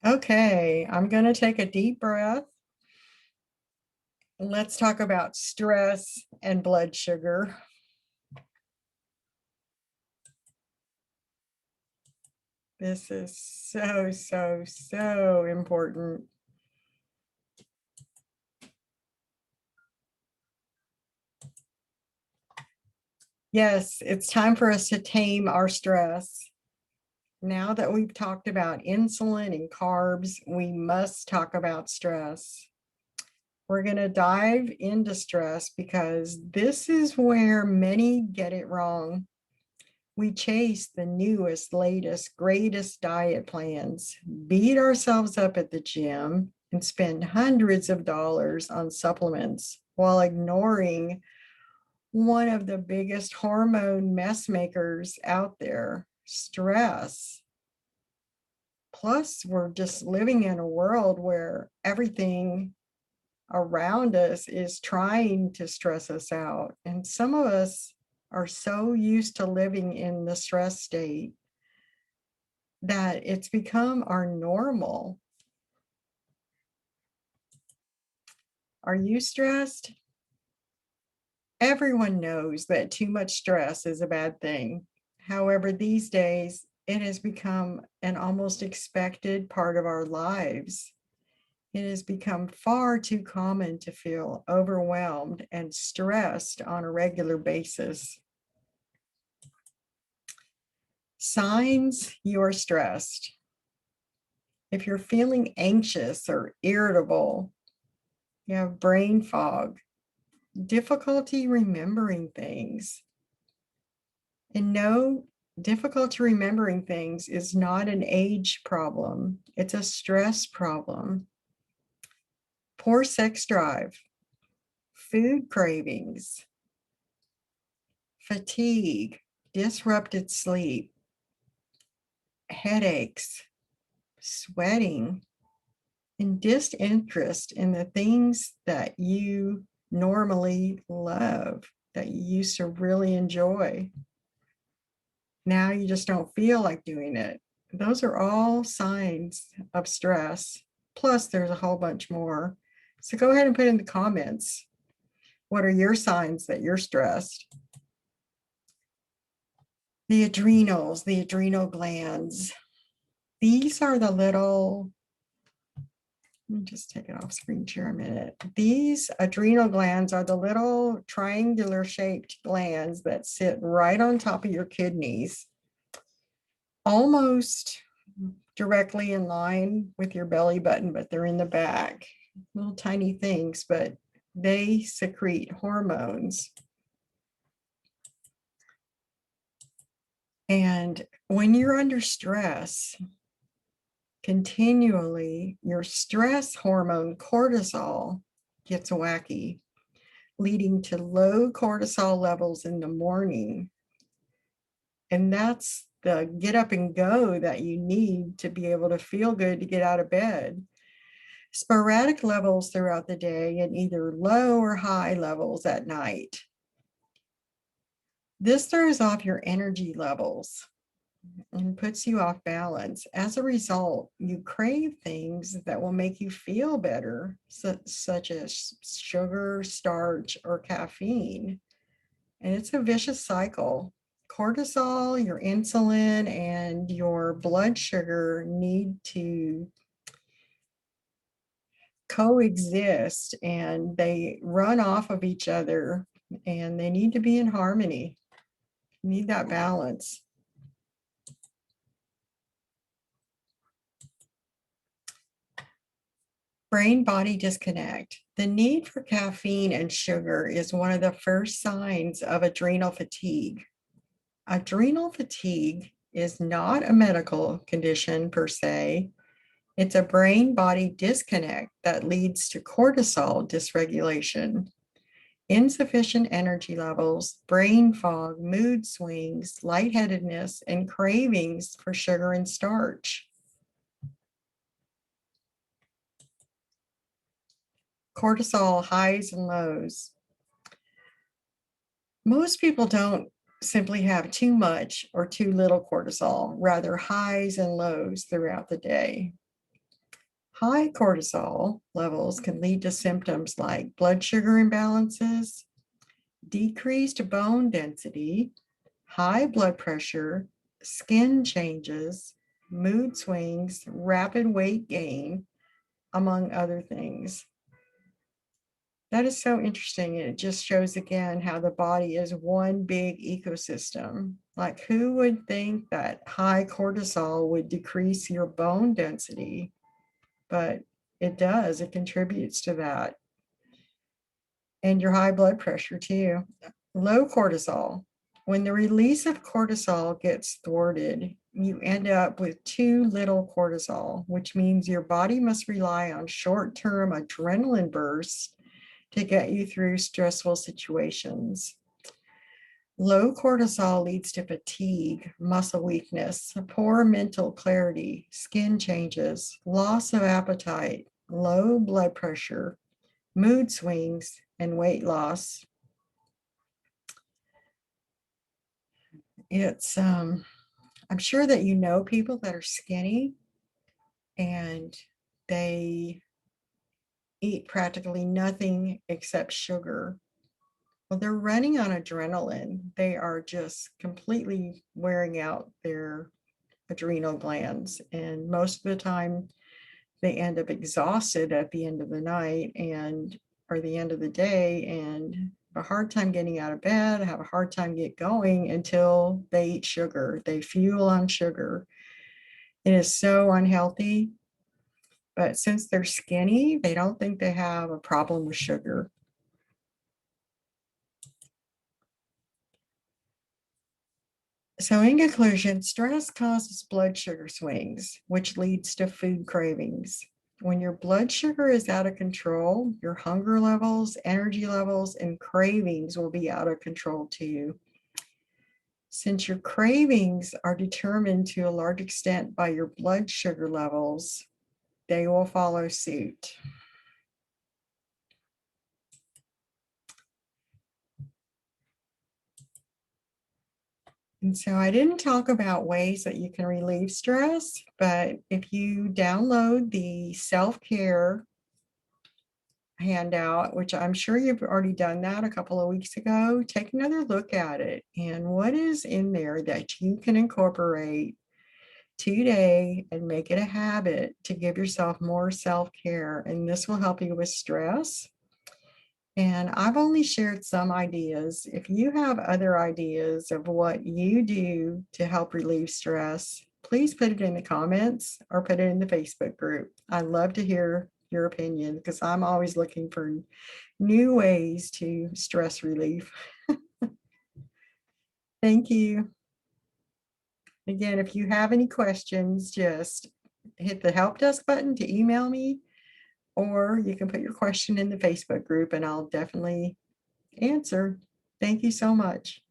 Okay, I'm going to take a deep breath. Let's talk about stress and blood sugar. This is so important. Yes, it's time for us to tame our stress. Now that we've talked about insulin and carbs, we must talk about stress. We're going to dive into stress because this is where many get it wrong. We chase the newest, latest, greatest diet plans, beat ourselves up at the gym, and spend hundreds of dollars on supplements while ignoring one of the biggest hormone mess makers out there, stress. Plus, we're just living in a world where everything around us is trying to stress us out. And some of us are so used to living in the stress state that it's become our normal. Are you stressed? Everyone knows that too much stress is a bad thing. However, these days, it has become an almost expected part of our lives. It has become far too common to feel overwhelmed and stressed on a regular basis. Signs you're stressed. If you're feeling anxious or irritable, you have brain fog, difficulty remembering things. And no, difficulty remembering things is not an age problem, it's a stress problem. Poor sex drive, food cravings, fatigue, disrupted sleep, headaches, sweating, and disinterest in the things that you normally love, that you used to really enjoy. Now you just don't feel like doing it. Those are all signs of stress. Plus, there's a whole bunch more. So go ahead and put in the comments. What are your signs that you're stressed? The adrenals, the adrenal glands. These are the little, let me just take it off screen share a minute. These adrenal glands are the little triangular shaped glands that sit right on top of your kidneys, almost directly in line with your belly button, but they're in the back. Little tiny things, but they secrete hormones. And when you're under stress, continually, your stress hormone cortisol gets wacky, leading to low cortisol levels in the morning. And that's the get up and go that you need to be able to feel good to get out of bed. Sporadic levels throughout the day and either low or high levels at night. This throws off your energy levels and puts you off balance. As a result, you crave things that will make you feel better, such as sugar, starch, or caffeine. And it's a vicious cycle. Cortisol, your insulin, and your blood sugar need to coexist, and they run off of each other, and they need to be in harmony. You need that balance. Brain-body disconnect. The need for caffeine and sugar is one of the first signs of adrenal fatigue. Adrenal fatigue is not a medical condition per se. It's a brain-body disconnect that leads to cortisol dysregulation, insufficient energy levels, brain fog, mood swings, lightheadedness, and cravings for sugar and starch. Cortisol highs and lows. Most people don't simply have too much or too little cortisol, rather highs and lows throughout the day. High cortisol levels can lead to symptoms like blood sugar imbalances, decreased bone density, high blood pressure, skin changes, mood swings, rapid weight gain, among other things. That is so interesting. It just shows again how the body is one big ecosystem. Like, who would think that high cortisol would decrease your bone density? But it does, it contributes to that. And your high blood pressure too. Low cortisol. When the release of cortisol gets thwarted, you end up with too little cortisol, which means your body must rely on short-term adrenaline bursts to get you through stressful situations. Low cortisol leads to fatigue, muscle weakness, poor mental clarity, skin changes, loss of appetite, low blood pressure, mood swings, and weight loss. I'm sure that you know people that are skinny and they eat practically nothing except sugar. Well, they're running on adrenaline. They are just completely wearing out their adrenal glands. And most of the time, they end up exhausted at the end of the night or the end of the day and have a hard time getting out of bed, have a hard time get going until they eat sugar. They fuel on sugar. It is so unhealthy. But since they're skinny, they don't think they have a problem with sugar. So in conclusion, stress causes blood sugar swings, which leads to food cravings. When your blood sugar is out of control, your hunger levels, energy levels, and cravings will be out of control too. Since your cravings are determined to a large extent by your blood sugar levels, they will follow suit. And so I didn't talk about ways that you can relieve stress, but if you download the self-care handout, which I'm sure you've already done that a couple of weeks ago, take another look at it and what is in there that you can incorporate today and make it a habit to give yourself more self-care. And this will help you with stress. And I've only shared some ideas. If you have other ideas of what you do to help relieve stress, please put it in the comments or put it in the Facebook group. I love to hear your opinion because I'm always looking for new ways to stress relief. Thank you. Again, if you have any questions, just hit the help desk button to email me, or you can put your question in the Facebook group and I'll definitely answer. Thank you so much.